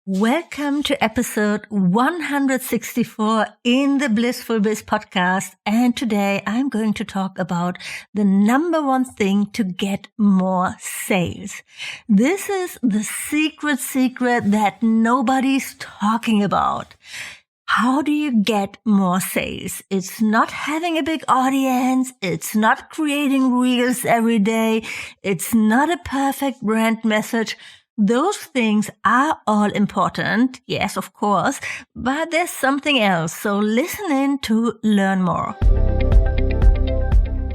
Welcome to episode 164 in the Blissful Biz podcast. And today I'm going to talk about the number one thing to get more sales. This is the secret that nobody's talking about. How do you get more sales? It's not having a big audience. It's not creating reels every day. It's not a perfect brand message. Those things are all important, yes, of course, but there's something else, so listen in to learn more.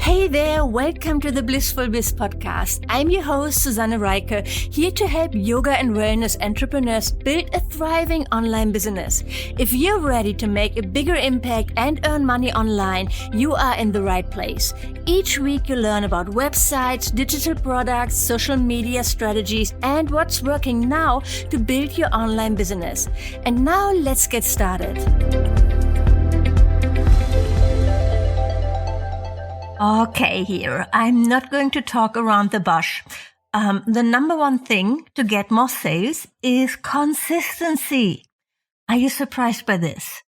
Hey there, welcome to the Blissful Biz podcast. I'm your host, Susanne Reiche, here to help yoga and wellness entrepreneurs build a thriving online business. If you're ready to make a bigger impact and earn money online, you are in the right place. Each week you learn about websites, digital products, social media strategies, and what's working now to build your online business. And now let's get started. Okay, here. I'm not going to talk around the bush. The number one thing to get more sales is consistency. Are you surprised by this?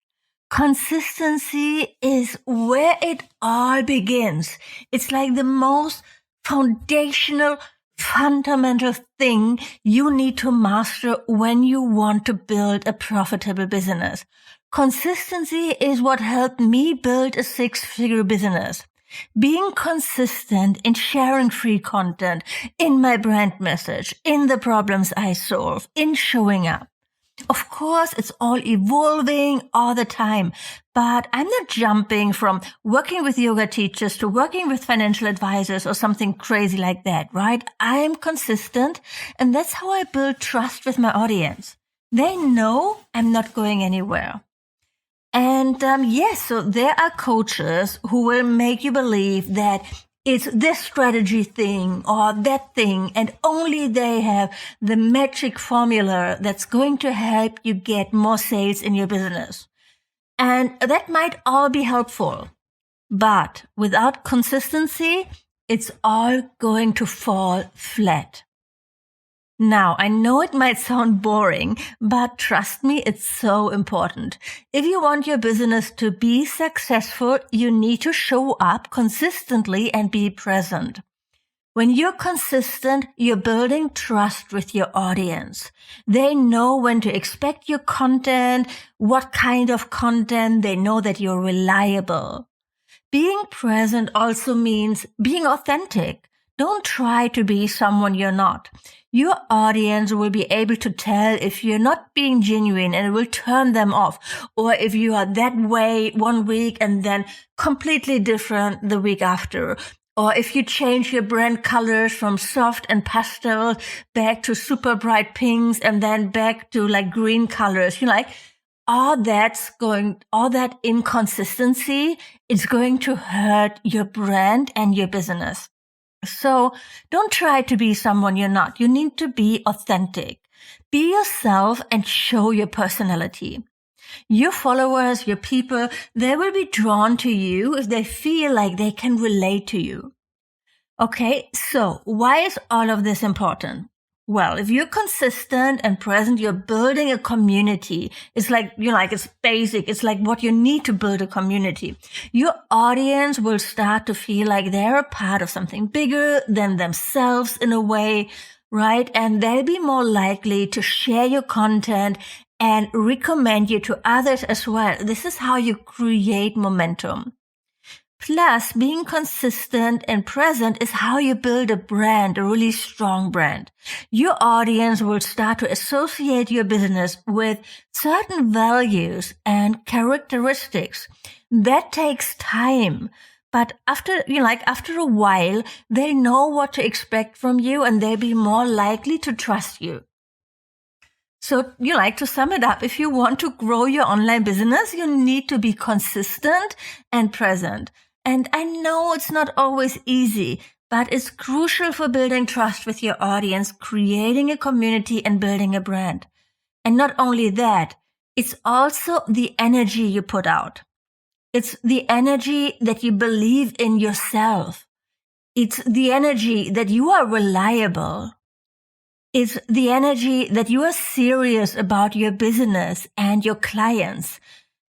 Consistency is where it all begins. It's like the most foundational, fundamental thing you need to master when you want to build a profitable business. Consistency is what helped me build a six-figure business. Being consistent in sharing free content, in my brand message, in the problems I solve, in showing up. Of course, it's all evolving all the time, but I'm not jumping from working with yoga teachers to working with financial advisors or something crazy like that, right? I'm consistent, and that's how I build trust with my audience. They know I'm not going anywhere. And yes, so there are coaches who will make you believe that it's this strategy thing or that thing, and only they have the magic formula that's going to help you get more sales in your business. And that might all be helpful, but without consistency, it's all going to fall flat. Now, I know it might sound boring, but trust me, it's so important. If you want your business to be successful, you need to show up consistently and be present. When you're consistent, you're building trust with your audience. They know when to expect your content, what kind of content. They know that you're reliable. Being present also means being authentic. Don't try to be someone you're not. Your audience will be able to tell if you're not being genuine, and it will turn them off. Or if you are that way one week and then completely different the week after. Or if you change your brand colors from soft and pastel back to super bright pinks and then back to like green colors, all that inconsistency is going to hurt your brand and your business. So don't try to be someone you're not. You need to be authentic. Be yourself and show your personality. Your followers, your people, they will be drawn to you if they feel like they can relate to you. Okay, so why is all of this important? Well, if you're consistent and present, you're building a community. It's like, it's basic. It's like what you need to build a community. Your audience will start to feel like they're a part of something bigger than themselves in a way, right? And they'll be more likely to share your content and recommend you to others as well. This is how you create momentum. Plus, being consistent and present is how you build a brand, a really strong brand. Your audience will start to associate your business with certain values and characteristics. That takes time. But after a while, they know what to expect from you, and they'll be more likely to trust you. So to sum it up, if you want to grow your online business, you need to be consistent and present. And I know it's not always easy, but it's crucial for building trust with your audience, creating a community, and building a brand. And not only that, it's also the energy you put out. It's the energy that you believe in yourself. It's the energy that you are reliable. is the energy that you are serious about your business and your clients.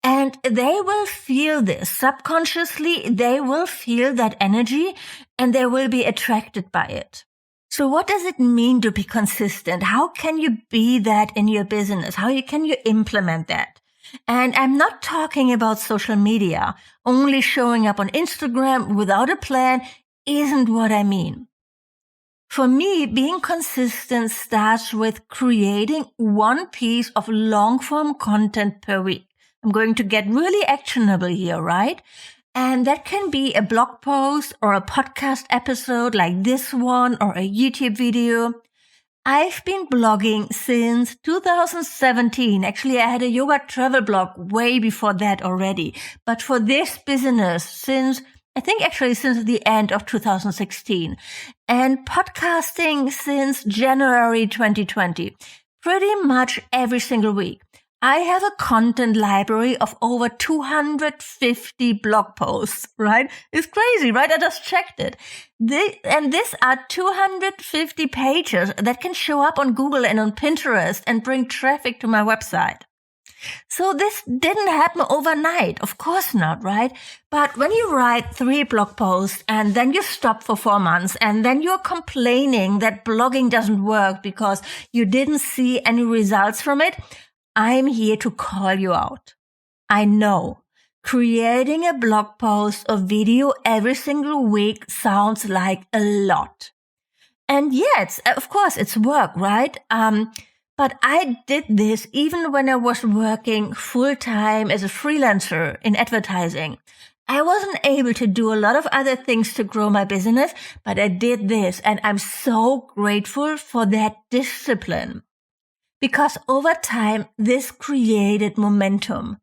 And they will feel this. Subconsciously, they will feel that energy and they will be attracted by it. So what does it mean to be consistent? How can you be that in your business? How can you implement that? And I'm not talking about social media. Only showing up on Instagram without a plan isn't what I mean. For me, being consistent starts with creating one piece of long-form content per week. I'm going to get really actionable here, right? And that can be a blog post or a podcast episode like this one or a YouTube video. I've been blogging since 2017. Actually, I had a yoga travel blog way before that already. But for this business, since the end of 2016. And podcasting since January 2020. Pretty much every single week. I have a content library of over 250 blog posts, right? It's crazy, right? I just checked it. These are 250 pages that can show up on Google and on Pinterest and bring traffic to my website. So this didn't happen overnight. Of course not, right? But when you write 3 blog posts and then you stop for 4 months and then you're complaining that blogging doesn't work because you didn't see any results from it, I'm here to call you out. I know creating a blog post or video every single week sounds like a lot. And yes, of course it's work, right? But I did this even when I was working full-time as a freelancer in advertising. I wasn't able to do a lot of other things to grow my business, but I did this and I'm so grateful for that discipline. Because over time, this created momentum.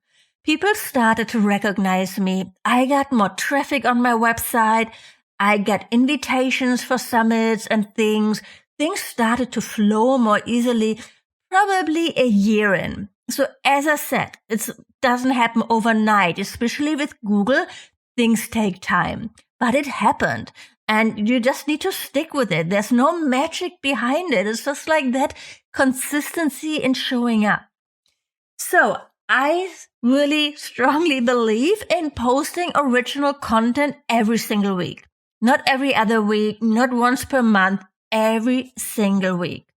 People started to recognize me. I got more traffic on my website. I got invitations for summits and things. Things started to flow more easily, probably a year in. So as I said, it doesn't happen overnight, especially with Google. Things take time, but it happened. And you just need to stick with it. There's no magic behind it. It's just like that consistency in showing up. So I really strongly believe in posting original content every single week. Not every other week, not once per month, every single week.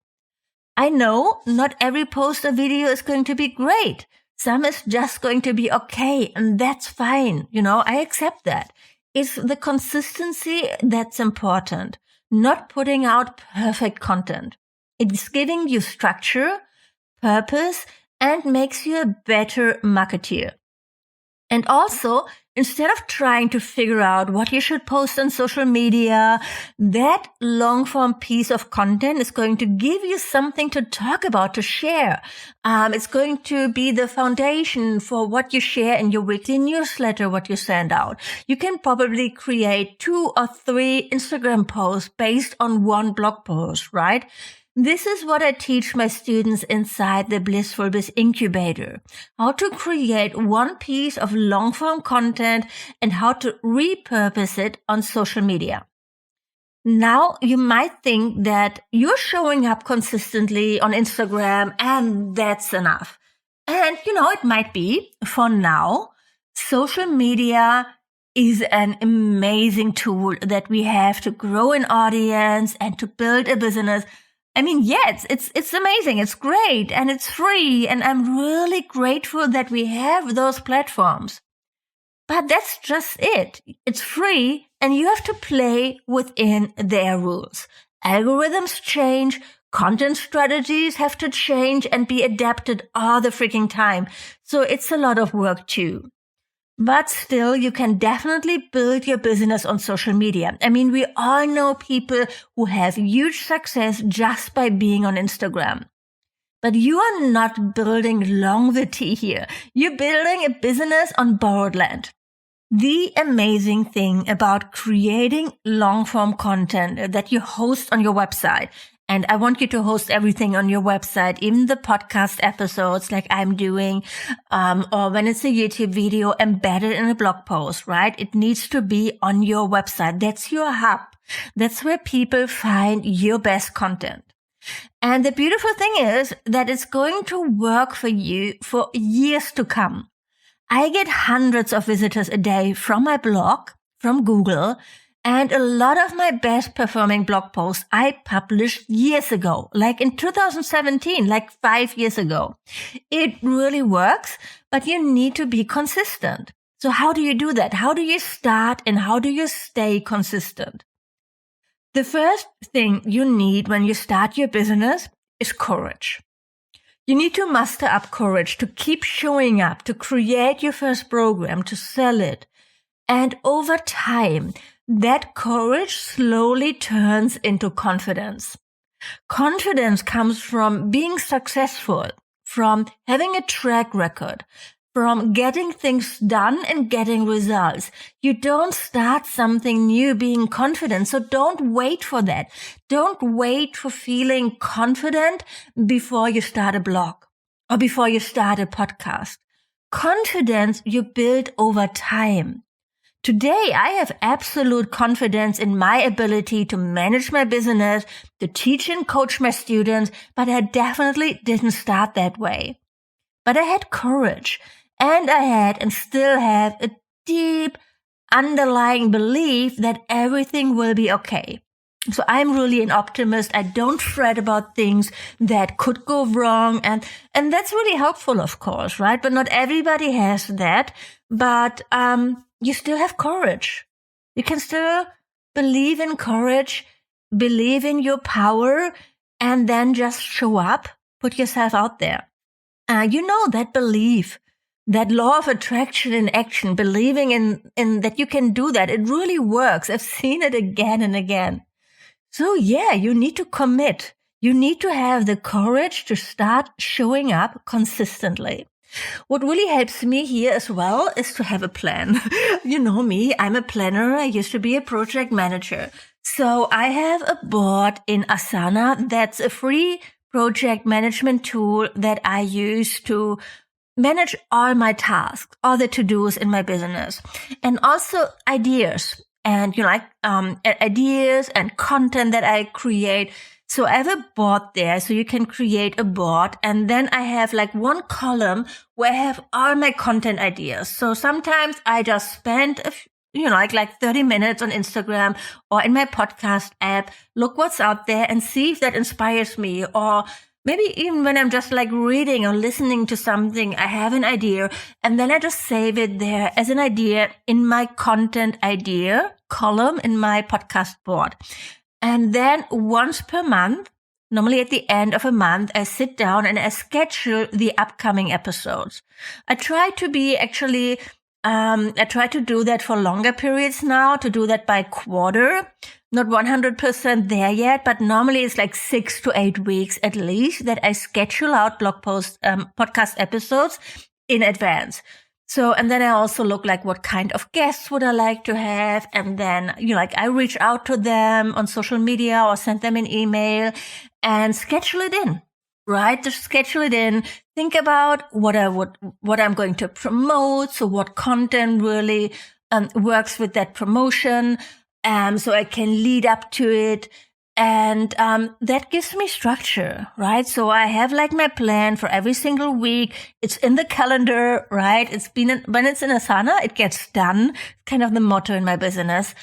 I know not every post or video is going to be great. Some is just going to be okay, and that's fine. I accept that. It's the consistency that's important, not putting out perfect content. It's giving you structure, purpose, and makes you a better marketeer. And also, instead of trying to figure out what you should post on social media, that long-form piece of content is going to give you something to talk about, to share. It's going to be the foundation for what you share in your weekly newsletter, what you send out. You can probably create 2 or 3 Instagram posts based on one blog post, right? This is what I teach my students inside the Blissful Incubator. How to create one piece of long-form content and how to repurpose it on social media. Now, you might think that you're showing up consistently on Instagram and that's enough. And, it might be for now. Social media is an amazing tool that we have to grow an audience and to build a business. It's amazing. It's great and it's free. And I'm really grateful that we have those platforms. But that's just it. It's free and you have to play within their rules. Algorithms change. Content strategies have to change and be adapted all the freaking time. So it's a lot of work too. But still, you can definitely build your business on social media. We all know people who have huge success just by being on Instagram. But you are not building longevity here. You're building a business on borrowed land. The amazing thing about creating long-form content that you host on your website, and I want you to host everything on your website, even the podcast episodes like I'm doing, or when it's a YouTube video embedded in a blog post, right? It needs to be on your website. That's your hub. That's where people find your best content. And the beautiful thing is that it's going to work for you for years to come. I get hundreds of visitors a day from my blog, from Google, and a lot of my best performing blog posts I published years ago, like in 2017, like 5 years ago. It really works, but you need to be consistent. So how do you do that? How do you start and how do you stay consistent? The first thing you need when you start your business is courage. You need to muster up courage to keep showing up, to create your first program, to sell it. And over time, that courage slowly turns into confidence. Confidence comes from being successful, from having a track record, from getting things done and getting results. You don't start something new being confident, so don't wait for that. Don't wait for feeling confident before you start a blog or before you start a podcast. Confidence you build over time. Today, I have absolute confidence in my ability to manage my business, to teach and coach my students, but I definitely didn't start that way. But I had courage, and I had and still have a deep underlying belief that everything will be okay. So I'm really an optimist. I don't fret about things that could go wrong. And that's really helpful, of course, right? But not everybody has that. But, you still have courage. You can still believe in courage, believe in your power, and then just show up, put yourself out there. That belief, that law of attraction in action, believing in that you can do that, it really works. I've seen it again and again. So yeah, you need to commit. You need to have the courage to start showing up consistently. What really helps me here as well is to have a plan. You know me, I'm a planner. I used to be a project manager. So I have a board in Asana that's a free project management tool that I use to manage all my tasks, all the to-dos in my business, and also ideas and ideas and content that I create. So I have a board there, so you can create a board, and then I have like one column where I have all my content ideas. So sometimes I just spend like 30 minutes on Instagram or in my podcast app, look what's out there and see if that inspires me. Or maybe even when I'm just like reading or listening to something, I have an idea and then I just save it there as an idea in my content idea column in my podcast board. And then once per month, normally at the end of a month, I sit down and I schedule the upcoming episodes. I try to do that for longer periods now, to do that by quarter. Not 100% there yet, but normally it's like 6 to 8 weeks at least that I schedule out blog post, podcast episodes in advance. So, and then I also look like what kind of guests would I like to have. And then, I reach out to them on social media or send them an email and schedule it in, right? Just schedule it in. Think about what I'm going to promote. So what content really works with that promotion. So I can lead up to it. And that gives me structure, right? So I have like my plan for every single week. It's in the calendar, right? When it's in Asana, it gets done. It's kind of the motto in my business.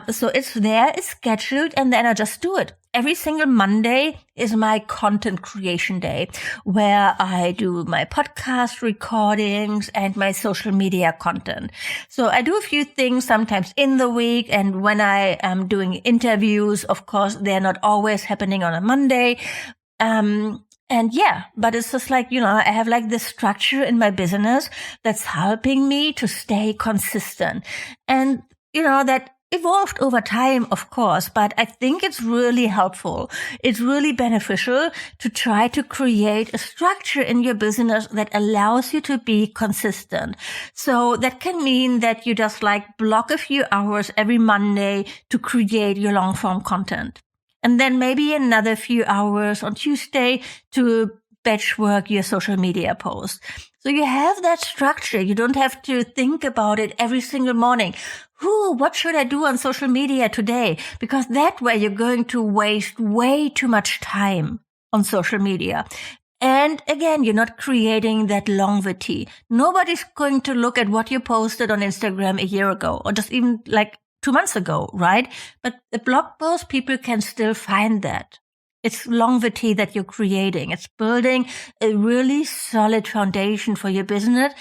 So it's there, it's scheduled, and then I just do it. Every single Monday is my content creation day, where I do my podcast recordings and my social media content. So I do a few things sometimes in the week, and when I am doing interviews, of course, they're not always happening on a Monday. But it's just like, I have like this structure in my business that's helping me to stay consistent. And, that evolved over time, of course, but I think it's really helpful. It's really beneficial to try to create a structure in your business that allows you to be consistent. So that can mean that you just like block a few hours every Monday to create your long form content. And then maybe another few hours on Tuesday to batch work your social media posts. So you have that structure. You don't have to think about it every single morning. What should I do on social media today? Because that way you're going to waste way too much time. on social media. And again, you're not creating that longevity. Nobody's going to look at what you posted on Instagram a year ago or just even like 2 months ago, right? But the blog post, people can still find that. It's longevity that you're creating. It's building a really solid foundation for your business.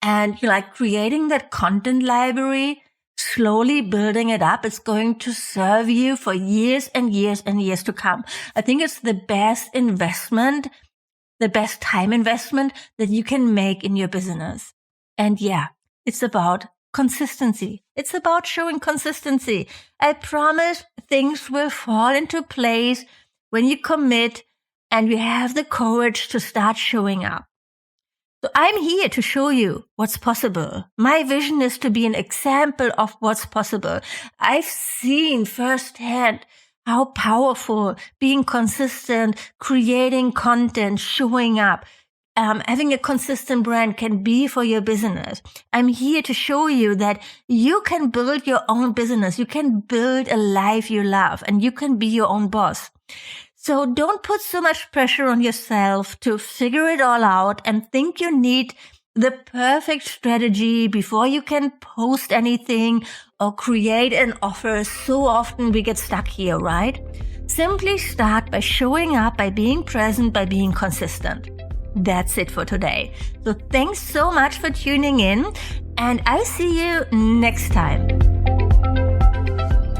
And you're like creating that content library, slowly building it up. It's going to serve you for years and years and years to come. I think it's the best investment, the best time investment that you can make in your business. And yeah, it's about consistency. It's about showing consistency. I promise things will fall into place when you commit and you have the courage to start showing up. So I'm here to show you what's possible. My vision is to be an example of what's possible. I've seen firsthand how powerful being consistent, creating content, showing up, having a consistent brand can be for your business. I'm here to show you that you can build your own business. You can build a life you love and you can be your own boss. So don't put so much pressure on yourself to figure it all out and think you need the perfect strategy before you can post anything or create an offer. So often we get stuck here, right? Simply start by showing up, by being present, by being consistent. That's it for today. So thanks so much for tuning in, and I'll see you next time.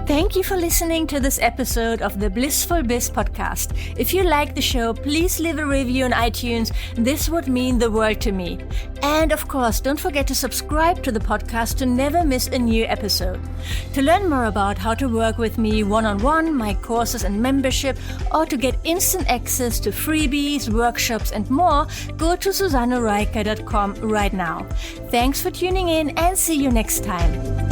Thank you for listening to this episode of the Blissful Biz podcast. If you like the show, please leave a review on iTunes. This would mean the world to me. And of course, don't forget to subscribe to the podcast to never miss a new episode. To learn more about how to work with me one-on-one, my courses and membership, or to get instant access to freebies, workshops, and more, go to susannereiker.com right now. Thanks for tuning in and see you next time.